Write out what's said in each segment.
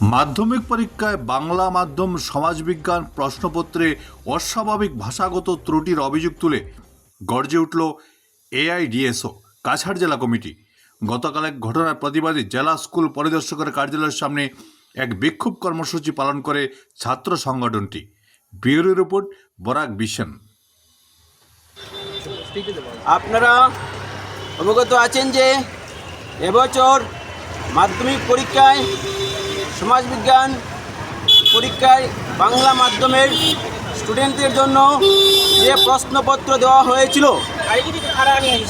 মাধ্যমিক পরীক্ষায় বাংলা মাধ্যম সমাজবিজ্ঞান প্রশ্নপত্রে অস্বাভাবিক ভাষাগত ত্রুটির অভিযোগ তুলে গর্জে উঠল এআইডিএসও কাছাড় জেলা কমিটি। গতকাল এক ঘটনার প্রতিবাদে জেলা স্কুল পরিদর্শকের কার্যালয়ের সামনে এক বিক্ষোভ কর্মসূচি পালন করে ছাত্র সংগঠনটি। Bureau report Barak vision. আপনারা অবগত আছেন যে এবছর মাধ্যমিক পরীক্ষায় সমাজবিজ্ঞান পরীক্ষায় বাংলা মাধ্যমের স্টুডেন্টদের জন্য যে প্রশ্নপত্র দেওয়া হয়েছিল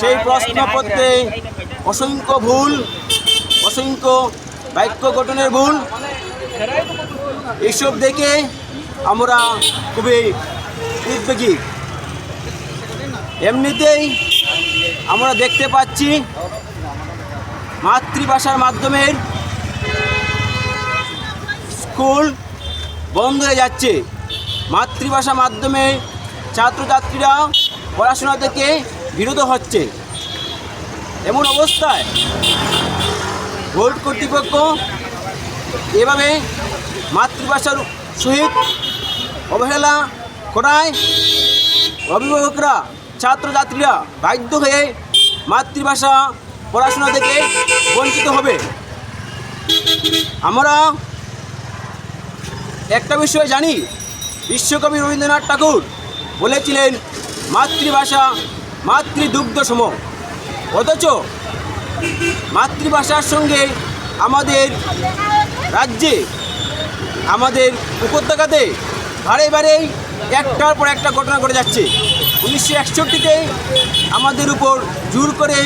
সেই প্রশ্নপত্রে অসংখ্য ভুল, অসংখ্য বাক্য গঠনের ভুল, এইসব দেখে আমরা খুবই উদ্বেগী। এমনিতেই আমরা দেখতে পাচ্ছি মাতৃভাষার মাধ্যমের স্কুল বন্ধ হয়ে যাচ্ছে। মাতৃভাষা মাধ্যমে ছাত্রছাত্রীরা পড়াশোনা থেকে বিরত হচ্ছে। এমন অবস্থায় বোর্ড কর্তৃপক্ষ এভাবে মাতৃভাষার সহিত অবহেলা করায় অভিভাবকরা, ছাত্রছাত্রীরা বাধ্য হয়ে মাতৃভাষা পড়াশোনা থেকে বঞ্চিত হবে। আমরা একটা বিষয় জানি, বিশ্বকবি রবীন্দ্রনাথ ঠাকুর বলেছিলেন মাতৃভাষা মাতৃদুগ্ধ সম। অথচ মাতৃভাষার সঙ্গে আমাদের রাজ্যে, আমাদের উপত্যকাতে বারে বারেই একটার পর একটা ঘটনা ঘটে যাচ্ছে। 1961-তে আমাদের উপর জোর করে